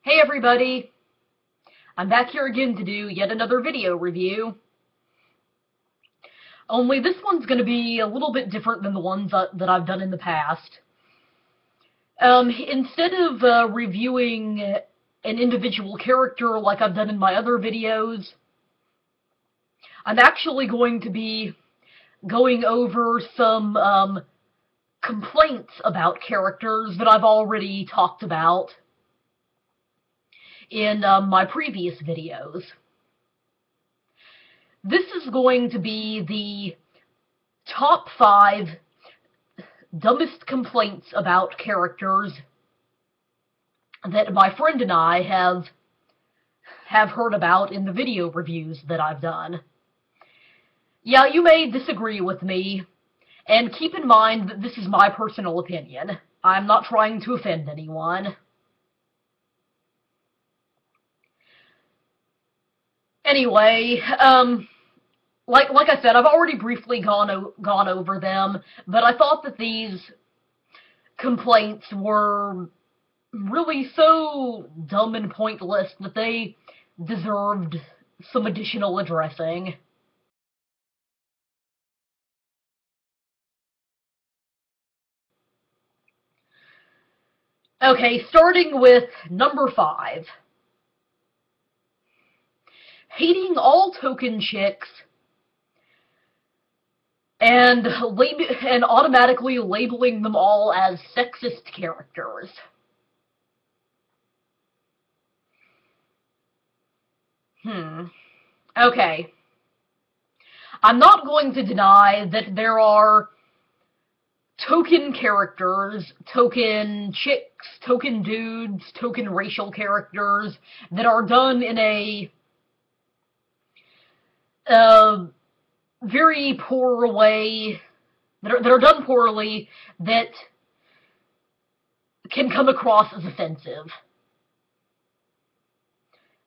Hey everybody! I'm back here again to do yet another video review. Only this one's going to be a little bit different than the ones that I've done in the past. Instead of reviewing an individual character like I've done in my other videos, I'm actually going to be going over some complaints about characters that I've already talked about in my previous videos. This is going to be the top 5 dumbest complaints about characters that my friend and I have heard about in the video reviews that I've done. Yeah, you may disagree with me, and keep in mind that this is my personal opinion. I'm not trying to offend anyone. Anyway, like I said, I've already briefly gone over them, but I thought that these complaints were really so dumb and pointless that they deserved some additional addressing. Okay, starting with number 5. Hating all token chicks and automatically labeling them all as sexist characters. Okay. I'm not going to deny that there are token characters, token chicks, token dudes, token racial characters that are done in a very poor way, that are done poorly, that can come across as offensive.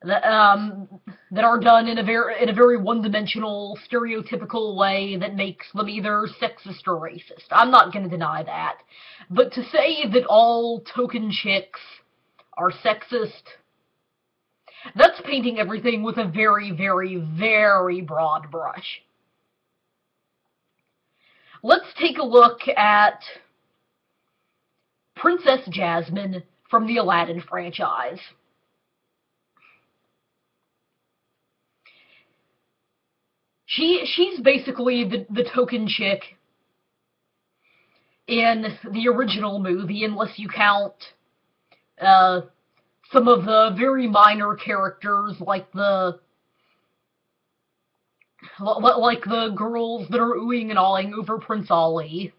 That are done in a very one-dimensional, stereotypical way that makes them either sexist or racist. I'm not going to deny that. But to say that all token chicks are sexist, that's painting everything with a very, very, very broad brush. Let's take a look at Princess Jasmine from the Aladdin franchise. She's basically the token chick in the original movie, unless you count some of the very minor characters like the girls that are oohing and awing over Prince Ali.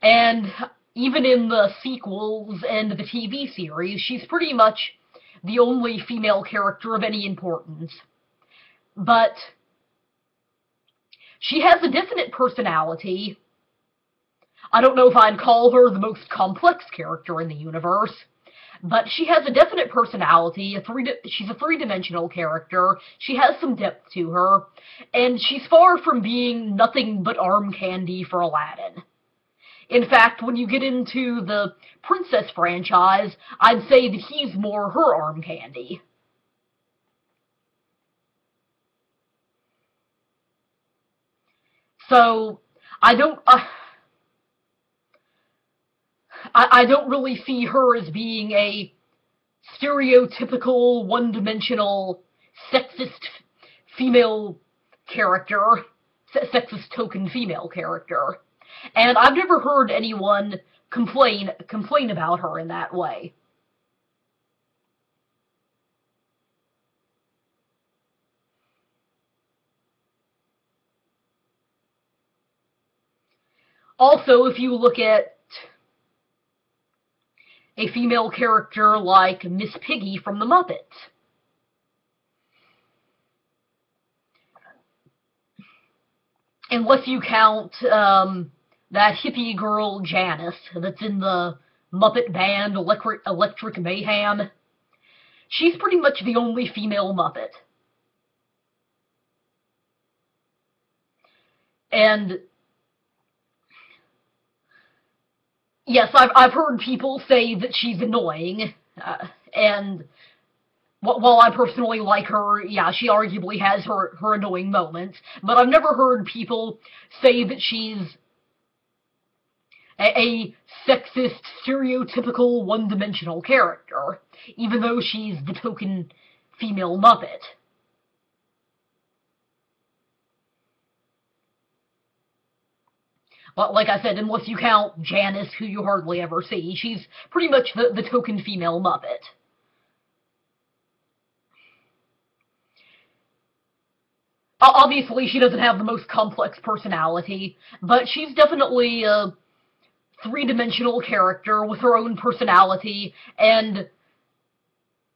And even in the sequels and the TV series, she's pretty much the only female character of any importance. But she has a definite personality. I don't know if I'd call her the most complex character in the universe, but she has a definite personality. She's a three-dimensional character. She has some depth to her, and she's far from being nothing but arm candy for Aladdin. In fact, when you get into the Princess franchise, I'd say that he's more her arm candy. So, I don't really see her as being a stereotypical, one-dimensional, sexist female character, sexist token female character. And I've never heard anyone complain about her in that way. Also, if you look at a female character like Miss Piggy from the Muppets, unless you count that hippie girl Janice that's in the Muppet band Electric Mayhem, she's pretty much the only female Muppet. And yes, I've heard people say that she's annoying, and while I personally like her, yeah, she arguably has her annoying moments, but I've never heard people say that she's a sexist, stereotypical, one-dimensional character, even though she's the token female Muppet. But like I said, unless you count Janice, who you hardly ever see, she's pretty much the token female Muppet. Obviously, she doesn't have the most complex personality, but she's definitely a three-dimensional character with her own personality, and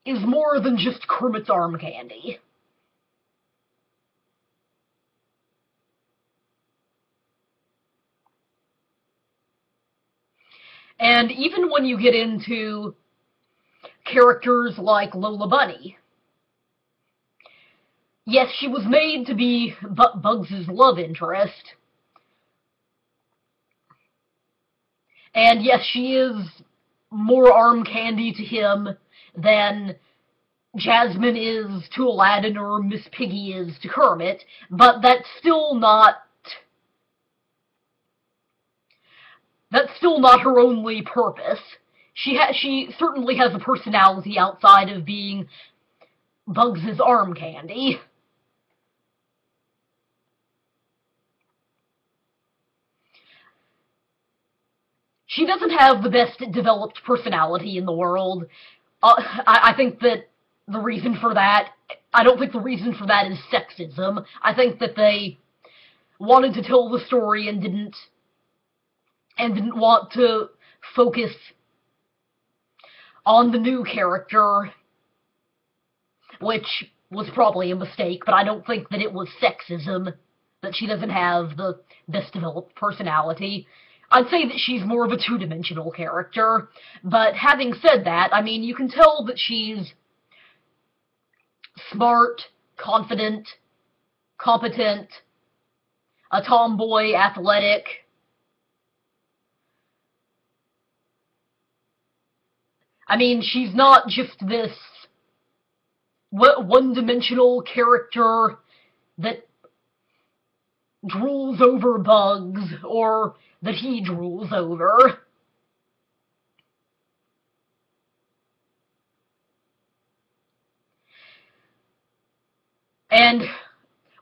is more than just Kermit's arm candy. And even when you get into characters like Lola Bunny, yes, she was made to be Bugs' love interest, and yes, she is more arm candy to him than Jasmine is to Aladdin or Miss Piggy is to Kermit, but that's still not her only purpose. She certainly has a personality outside of being Bugs' arm candy. She doesn't have the best developed personality in the world. I think that the reason for that, I don't think the reason for that is sexism. I think that they wanted to tell the story and didn't want to focus on the new character, which was probably a mistake, but I don't think that it was sexism that she doesn't have the best developed personality. I'd say that she's more of a two-dimensional character, but having said that, I mean, you can tell that she's smart, confident, competent, a tomboy, athletic. I mean, she's not just this one-dimensional character that drools over Bugs, or that he drools over. And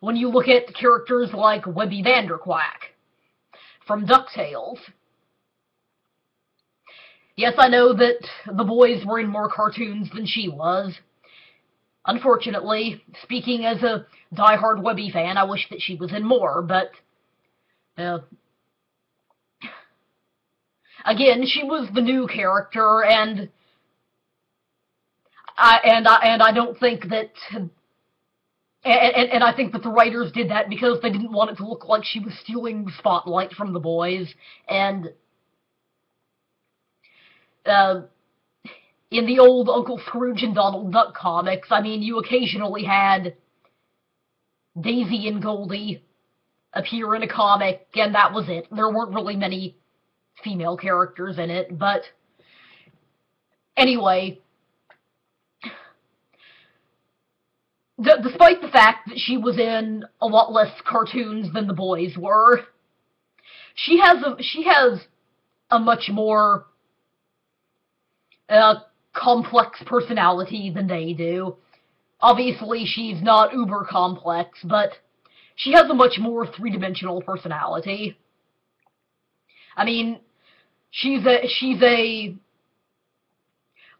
when you look at characters like Webby Vanderquack from DuckTales, yes, I know that the boys were in more cartoons than she was. Unfortunately, speaking as a die-hard Webby fan, I wish that she was in more, but again, she was the new character, and I don't think that, and I think that the writers did that because they didn't want it to look like she was stealing the spotlight from the boys, and in the old Uncle Scrooge and Donald Duck comics, I mean, you occasionally had Daisy and Goldie appear in a comic, and that was it. There weren't really many female characters in it, but anyway, despite the fact that she was in a lot less cartoons than the boys were, she has a much more complex personality than they do. Obviously, she's not uber complex, but she has a much more three-dimensional personality. I mean, she's a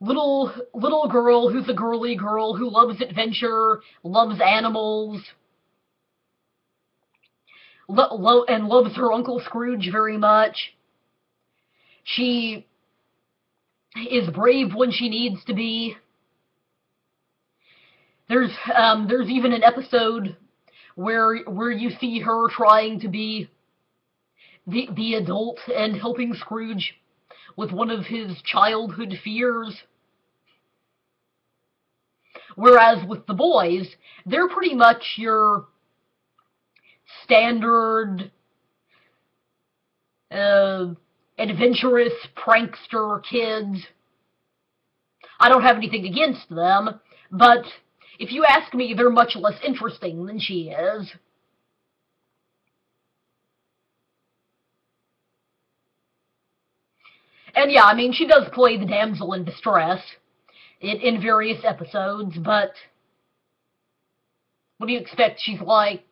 little girl who's a girly girl who loves adventure, loves animals, and loves her Uncle Scrooge very much. She is brave when she needs to be. There's even an episode where you see her trying to be the adult and helping Scrooge with one of his childhood fears. Whereas with the boys, they're pretty much your standard adventurous prankster kids. I don't have anything against them, but if you ask me, they're much less interesting than she is. And yeah, I mean, she does play the damsel in distress in various episodes, but what do you expect? She's like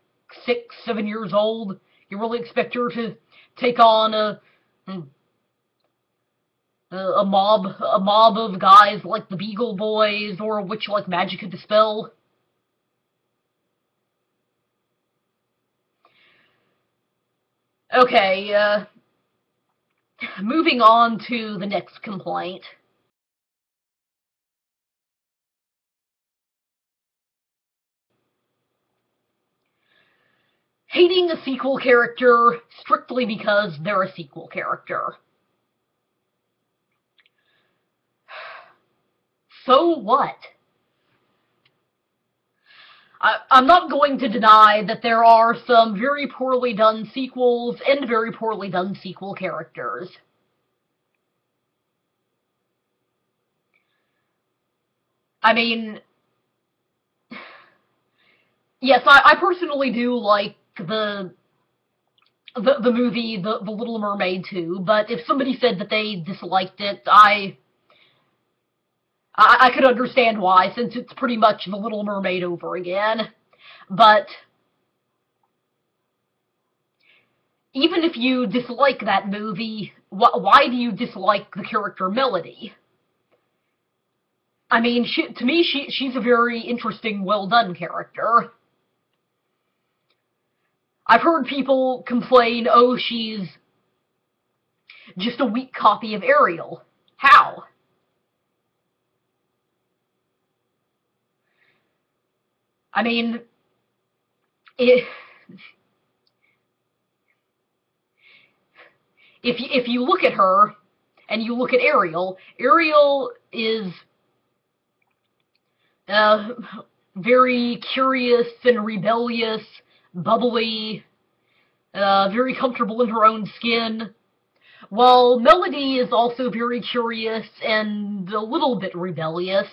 6, 7 years old. You really expect her to take on a mob of guys like the Beagle Boys or a witch like Magica De Spell? Okay, moving on to the next complaint. Hating a sequel character strictly because they're a sequel character. So what? I'm not going to deny that there are some very poorly done sequels and very poorly done sequel characters. I mean, yes, I personally do like the movie, the Little Mermaid 2, but if somebody said that they disliked it, I could understand why, since it's pretty much The Little Mermaid over again. But even if you dislike that movie, why do you dislike the character Melody? I mean, to me, she's a very interesting, well-done character. I've heard people complain, oh, she's just a weak copy of Ariel. How? I mean, if you look at her and you look at Ariel, Ariel is very curious and rebellious, bubbly, very comfortable in her own skin, while Melody is also very curious and a little bit rebellious.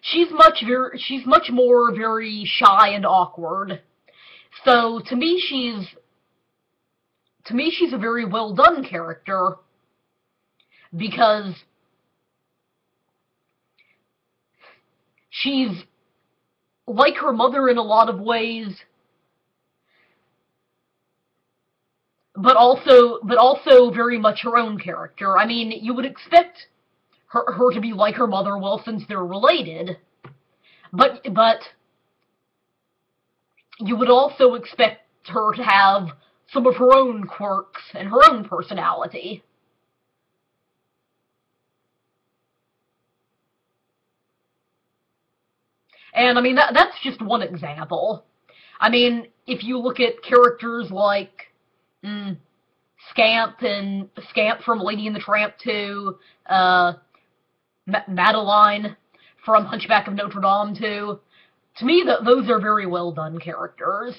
She's much more very shy and awkward. So to me she's a very well done character because she's like her mother in a lot of ways, but also very much her own character. I mean, you would expect her to be like her mother, well, since they're related, but you would also expect her to have some of her own quirks and her own personality. And I mean, that's just one example. I mean, if you look at characters like Scamp from Lady and the Tramp 2, Madeline from Hunchback of Notre Dame 2, to me, those are very well done characters.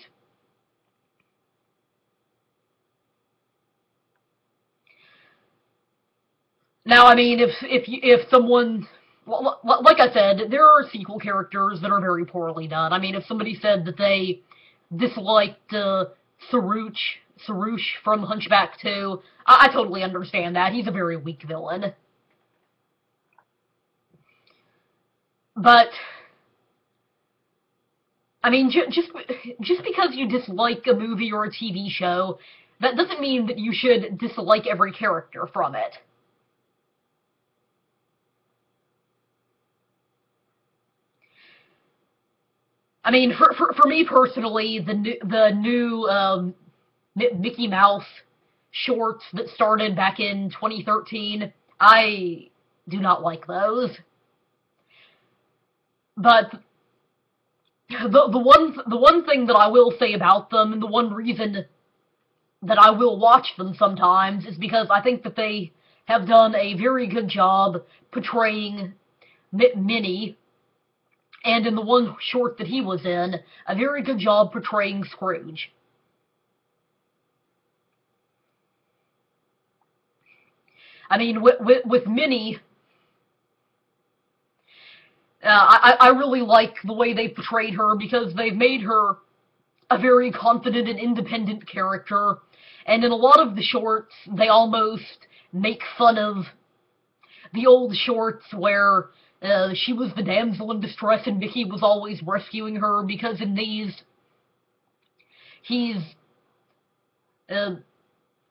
Now, I mean, if someone, like I said, there are sequel characters that are very poorly done. I mean, if somebody said that they disliked Sarouche from Hunchback 2, I totally understand that. He's a very weak villain. But I mean, just because you dislike a movie or a TV show, that doesn't mean that you should dislike every character from it. I mean, for me personally, the new Mickey Mouse shorts that started back in 2013, I do not like those. But the one thing that I will say about them, and the one reason that I will watch them sometimes, is because I think that they have done a very good job portraying Minnie, and in the one short that he was in, a very good job portraying Scrooge. I mean, with Minnie, I really like the way they portrayed her because they've made her a very confident and independent character, and in a lot of the shorts, they almost make fun of the old shorts where she was the damsel in distress and Mickey was always rescuing her, because in these, he's uh,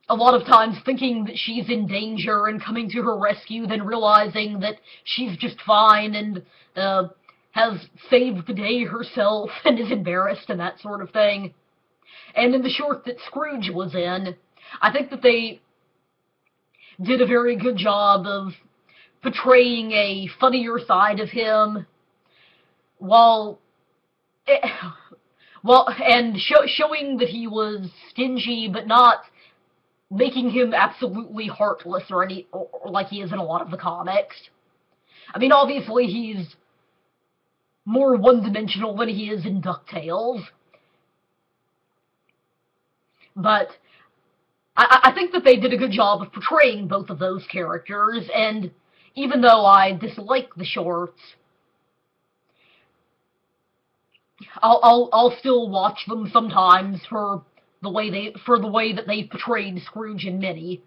a lot of times thinking that she's in danger and coming to her rescue, then realizing that she's just fine and has saved the day herself and is embarrassed and that sort of thing. And in the short that Scrooge was in, I think that they did a very good job of portraying a funnier side of him while and showing that he was stingy, but not making him absolutely heartless or like he is in a lot of the comics. I mean, obviously he's more one-dimensional than he is in DuckTales, but I think that they did a good job of portraying both of those characters, and even though I dislike the shorts, I'll still watch them sometimes for the way that they portrayed Scrooge and Minnie.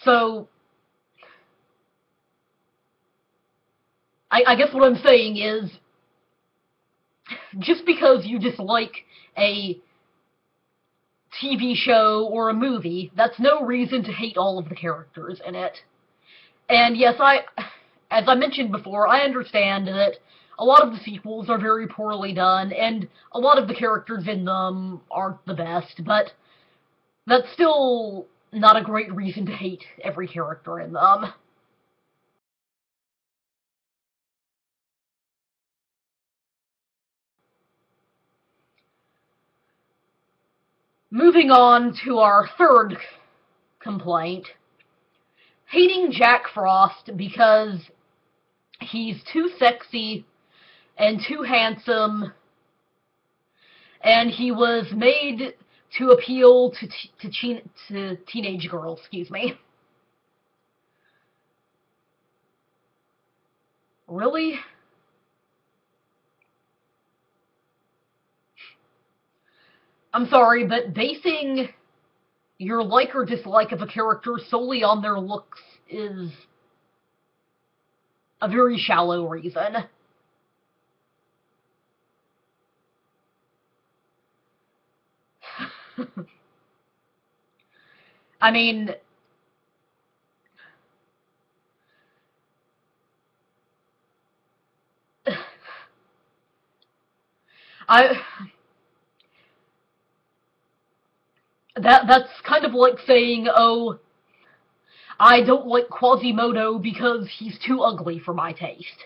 So I guess what I'm saying is, just because you dislike a TV show or a movie, that's no reason to hate all of the characters in it. And yes, as I mentioned before, I understand that a lot of the sequels are very poorly done, and a lot of the characters in them aren't the best, but that's still not a great reason to hate every character in them. Moving on to our third complaint. Hating Jack Frost because he's too sexy and too handsome, and he was made to appeal to teenage girls, excuse me. Really? I'm sorry, but basing your like or dislike of a character solely on their looks is a very shallow reason. I mean, I that's kind of like saying, oh, I don't like Quasimodo because he's too ugly for my taste.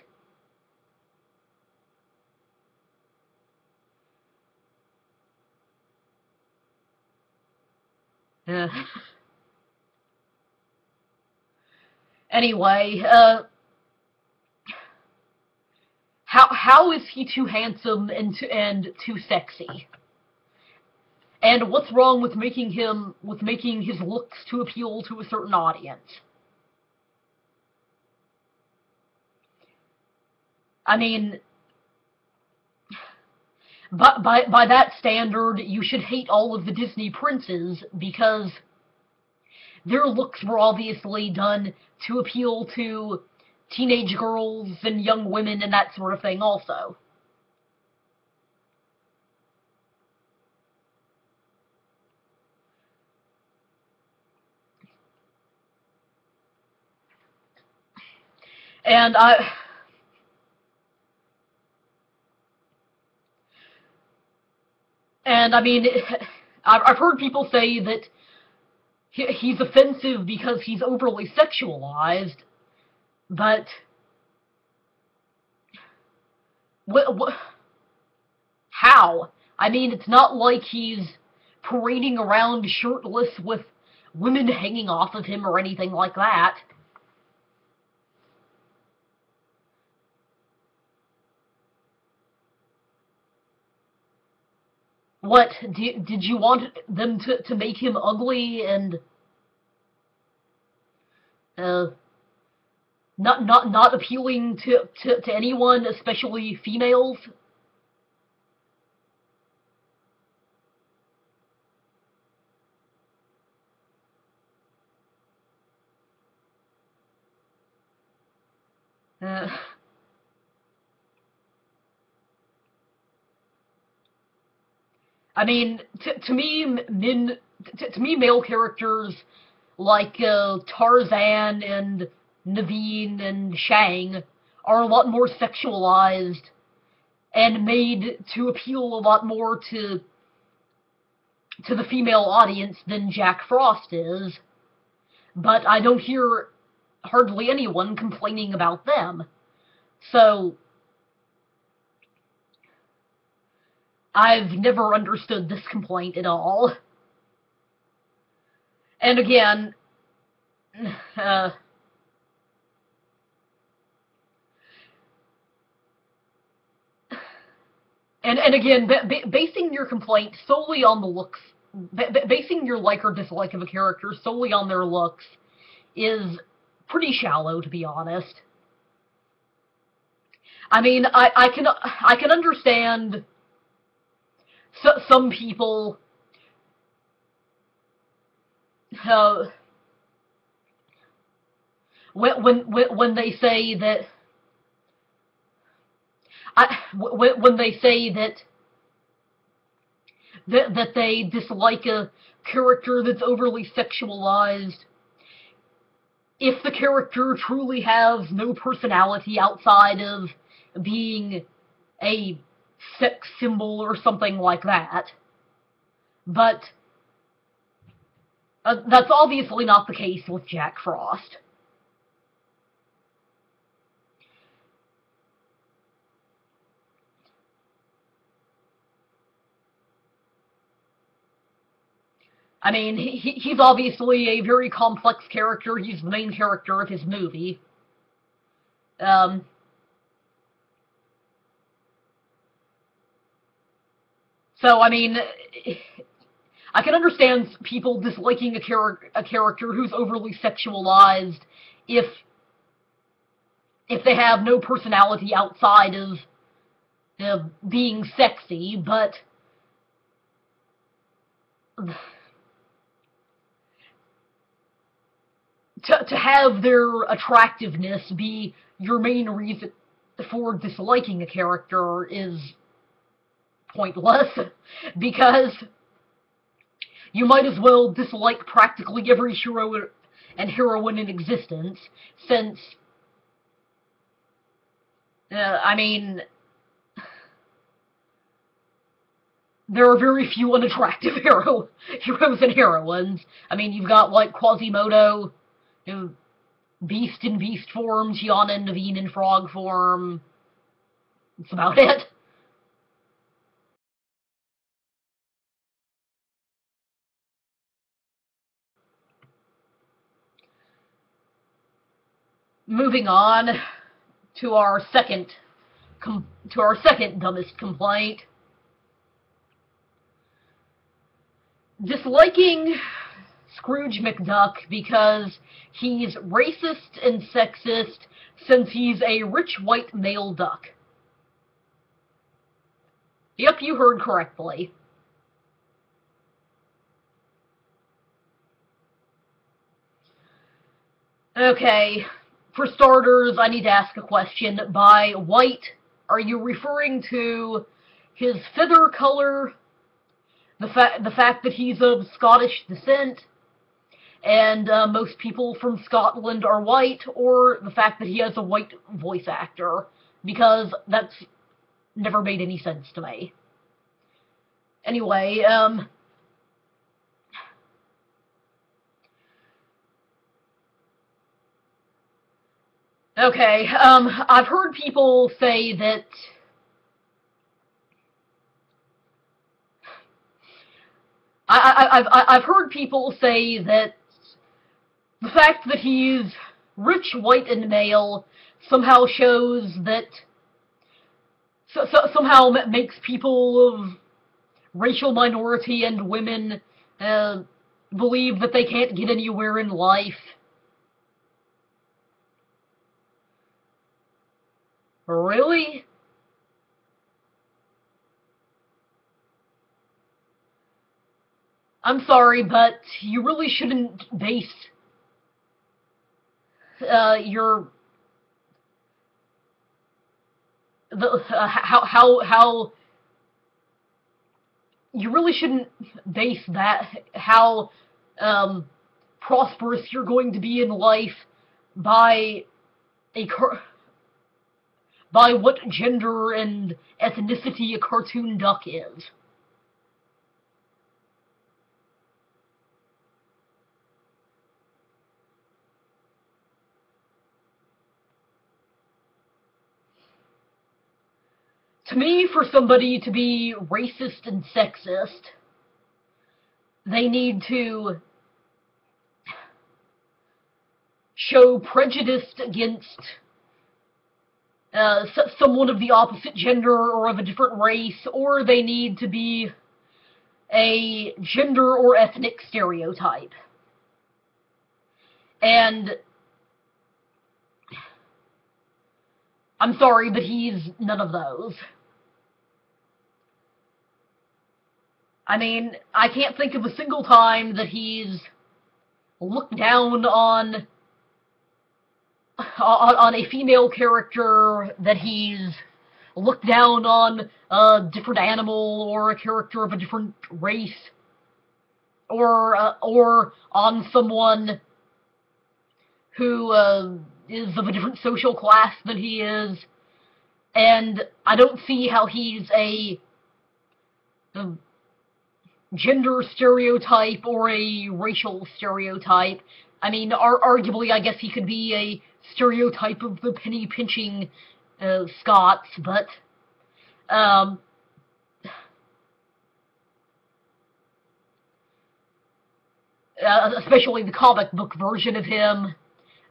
Eh. Anyway, how is he too handsome and too sexy? And what's wrong with making his looks to appeal to a certain audience? I mean, but by that standard, you should hate all of the Disney princes because their looks were obviously done to appeal to teenage girls and young women and that sort of thing also. And I mean, I've heard people say that he's offensive because he's overly sexualized, but what, how? I mean, it's not like he's parading around shirtless with women hanging off of him or anything like that. What, did you want them to make him ugly and uh, not appealing to anyone, especially females. Uh, I mean, to me, to me, male characters like Tarzan and Naveen and Shang are a lot more sexualized and made to appeal a lot more to the female audience than Jack Frost is. But I don't hear hardly anyone complaining about them. So I've never understood this complaint at all. And again, and again, basing your complaint solely on the looks, basing your like or dislike of a character solely on their looks is pretty shallow, to be honest. I mean, I can understand some people when they say that when they say that they dislike a character that's overly sexualized, if the character truly has no personality outside of being a sex symbol or something like that. But that's obviously not the case with Jack Frost. I mean, he's obviously a very complex character. He's the main character of his movie. So, I mean, I can understand people disliking a character who's overly sexualized if they have no personality outside of being sexy, but to have their attractiveness be your main reason for disliking a character is pointless, because you might as well dislike practically every hero and heroine in existence, since, I mean, there are very few unattractive heroes and heroines. I mean, you've got, like, Quasimodo, Beast in beast form, Gianna and Naveen in frog form. That's about it. Moving on to our second dumbest complaint. Disliking Scrooge McDuck because he's racist and sexist since he's a rich white male duck. Yep, you heard correctly. Okay, for starters, I need to ask a question. By white, are you referring to his feather color, the fact that he's of Scottish descent, and most people from Scotland are white, or the fact that he has a white voice actor? Because that's never made any sense to me. Anyway, okay, I've heard people say that I've heard people say that the fact that he's rich, white, and male somehow shows that somehow makes people of racial minority and women believe that they can't get anywhere in life. Really? I'm sorry, but you really shouldn't base your how you really shouldn't base that how um, prosperous you're going to be in life by a by what gender and ethnicity a cartoon duck is. To me, for somebody to be racist and sexist, they need to show prejudice against someone of the opposite gender or of a different race, or they need to be a gender or ethnic stereotype. And I'm sorry, but he's none of those. I mean, I can't think of a single time that he's looked down on a female character, that he's looked down on a different animal or a character of a different race, or on someone who is of a different social class than he is. And I don't see how he's a gender stereotype or a racial stereotype. I mean, arguably, I guess he could be a stereotype of the penny-pinching Scots, but especially the comic book version of him.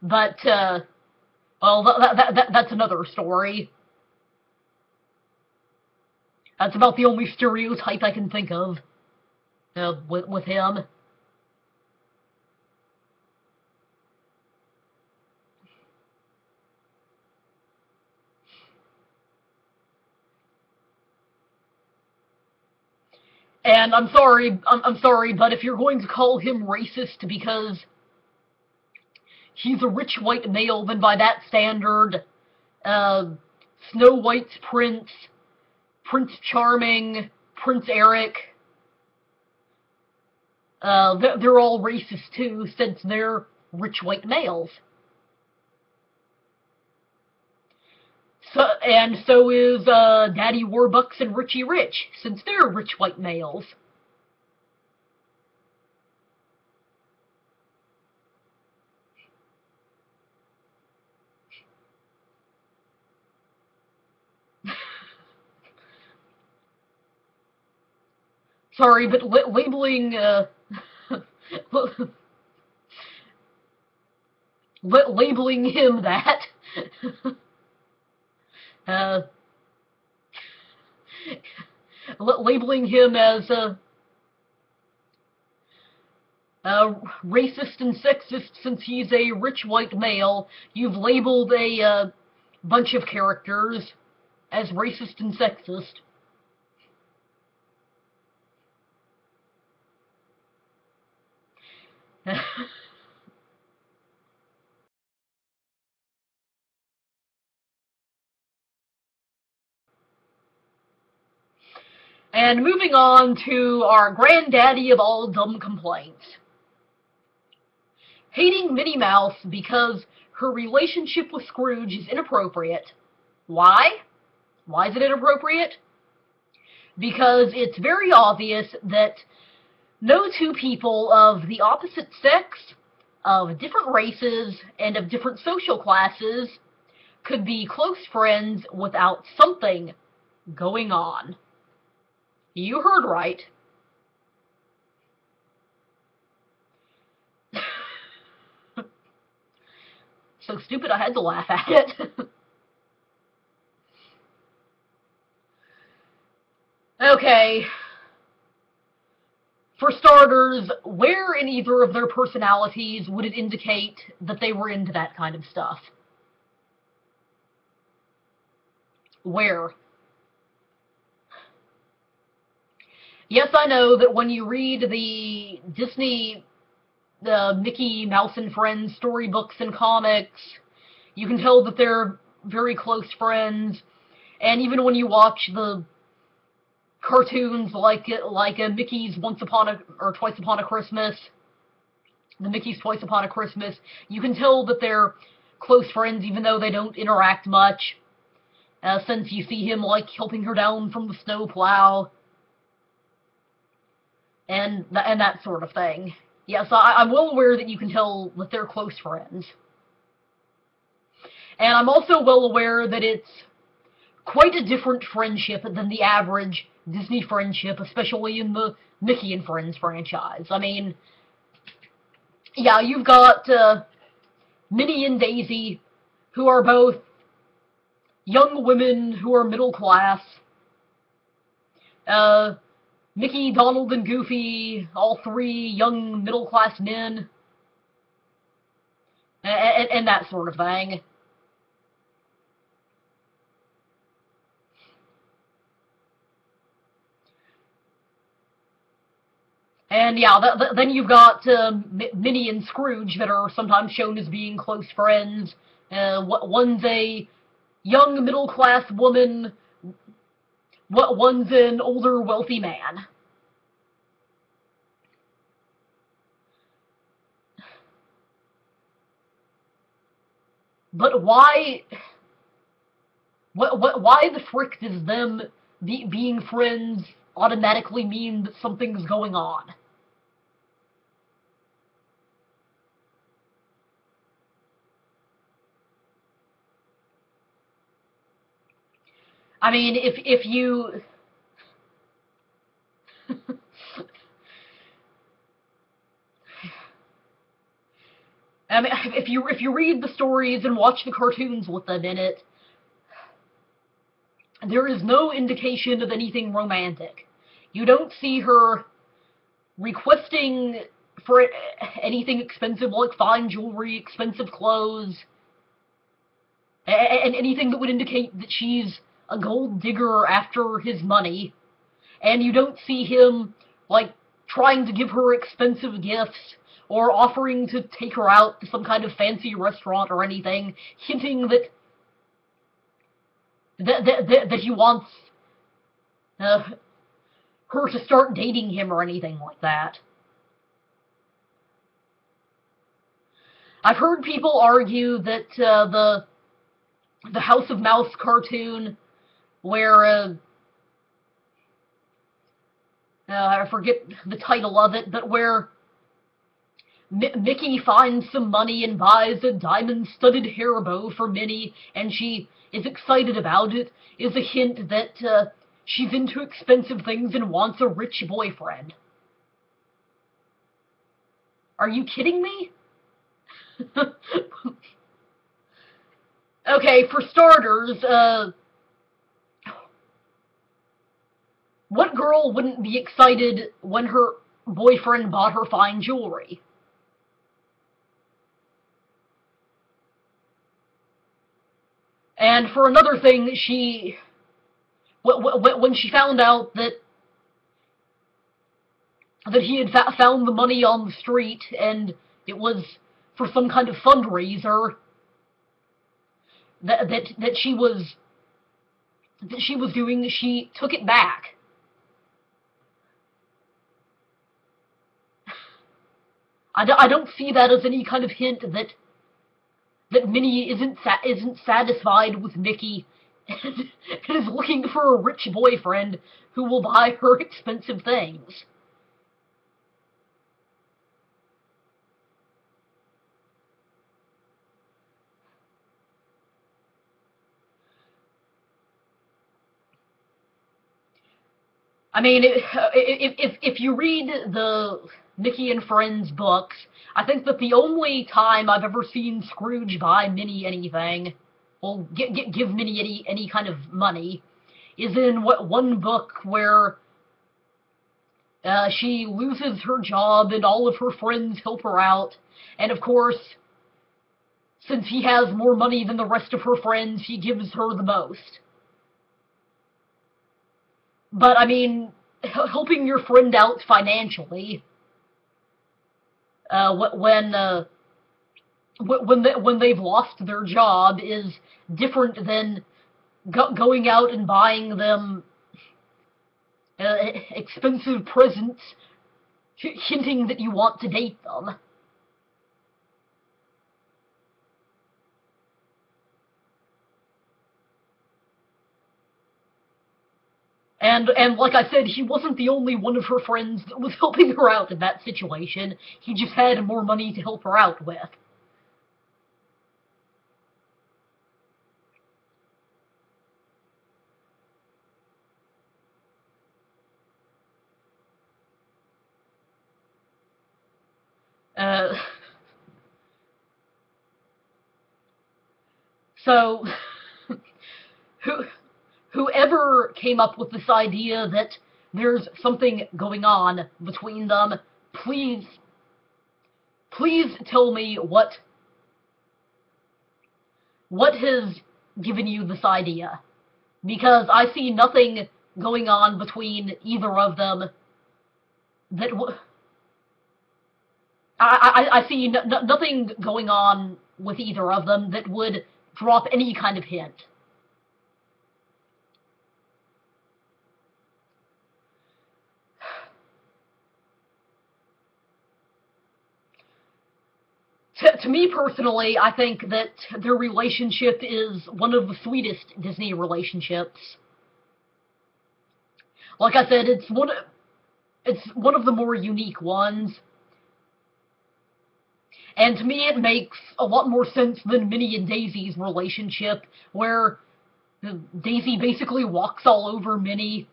But, well, that's another story. That's about the only stereotype I can think of with him. And I'm sorry, but if you're going to call him racist because he's a rich white male, then by that standard, Snow White's prince, Prince Charming, Prince Eric, they're all racist too, since they're rich white males. And so is Daddy Warbucks and Richie Rich, since they're rich white males. Sorry, but labeling labeling him that uh, labeling him as racist and sexist since he's a rich white male. You've labeled a bunch of characters as racist and sexist. And moving on to our granddaddy of all dumb complaints. Hating Minnie Mouse because her relationship with Scrooge is inappropriate. Why? Why is it inappropriate? Because it's very obvious that no two people of the opposite sex, of different races, and of different social classes could be close friends without something going on. You heard right. So stupid I had to laugh at it. Okay. For starters, where in either of their personalities would it indicate that they were into that kind of stuff? Where? Yes, I know that when you read the Disney, the Mickey Mouse and Friends storybooks and comics, you can tell that they're very close friends. And even when you watch the cartoons like Mickey's Once Upon a or Twice Upon a Christmas, the Mickey's Twice Upon a Christmas, you can tell that they're close friends even though they don't interact much. Since you see him like helping her down from the snowplow and that sort of thing. Yes, I'm well aware that you can tell that they're close friends. And I'm also well aware that it's quite a different friendship than the average Disney friendship, especially in the Mickey and Friends franchise. I mean, yeah, you've got Minnie and Daisy, who are both young women who are middle class. Mickey, Donald, and Goofy, all three young middle class men. And that sort of thing. And yeah, then you've got Minnie and Scrooge that are sometimes shown as being close friends. One's a young middle-class woman, one's an older wealthy man. But why the frick does them being friends automatically mean that something's going on? I mean, if you I mean, if you read the stories and watch the cartoons with them in it, there is no indication of anything romantic. You don't see her requesting for anything expensive like fine jewelry, expensive clothes, and anything that would indicate that she's a gold digger after his money. And you don't see him, like, trying to give her expensive gifts or offering to take her out to some kind of fancy restaurant or anything, hinting that he wants her to start dating him or anything like that. I've heard people argue that the House of Mouse cartoon, where I forget the title of it, but where Mickey finds some money and buys a diamond-studded hair bow for Minnie, and she is excited about it, is a hint that she's into expensive things and wants a rich boyfriend. Are you kidding me? Okay, for starters, what girl wouldn't be excited when her boyfriend bought her fine jewelry? And for another thing, when she found out that he had found the money on the street and it was for some kind of fundraiser that she was doing, she took it back. I don't see that as any kind of hint that Minnie isn't satisfied with Mickey and is looking for a rich boyfriend who will buy her expensive things. I mean, if you read the Mickey and Friends books, I think that the only time I've ever seen Scrooge buy Minnie anything, well, give Minnie any kind of money, is in one book where she loses her job and all of her friends help her out, and of course, since he has more money than the rest of her friends, he gives her the most. But, I mean, helping your friend out financially, when they've lost their job is different than going out and buying them expensive presents, hinting that you want to date them. And like I said, he wasn't the only one of her friends that was helping her out in that situation. He just had more money to help her out with. Uh, so, who, whoever came up with this idea that there's something going on between them, please, please tell me what has given you this idea. Because I see nothing going on between either of them that I see nothing going on with either of them that would drop any kind of hint. To me personally, I think that their relationship is one of the sweetest Disney relationships. Like I said, it's one of the more unique ones. And to me, it makes a lot more sense than Minnie and Daisy's relationship, where Daisy basically walks all over Minnie,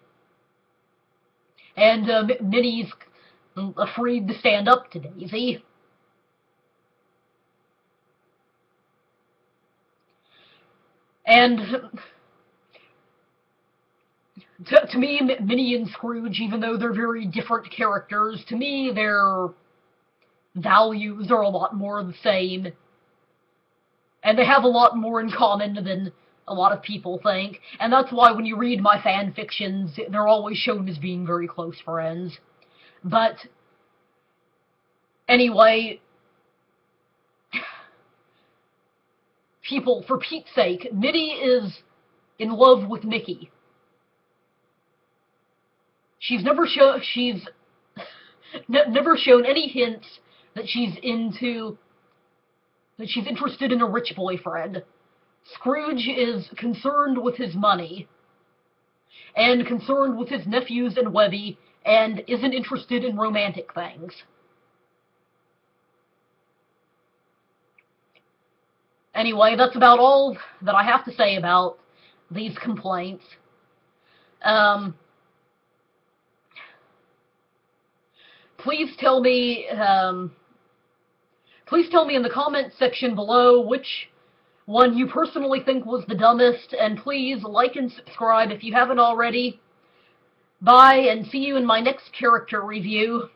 and Minnie's afraid to stand up to Daisy. And to me, Minnie and Scrooge, even though they're very different characters, to me, their values are a lot more the same. And they have a lot more in common than a lot of people think. And that's why when you read my fan fictions, they're always shown as being very close friends. But anyway, people, for Pete's sake, Minnie is in love with Mickey. She's never never shown any hints that she's interested in a rich boyfriend. Scrooge is concerned with his money, and concerned with his nephews and Webby, and isn't interested in romantic things. Anyway, that's about all that I have to say about these complaints. Please tell me in the comments section below which one you personally think was the dumbest, and please like and subscribe if you haven't already. Bye, and see you in my next character review.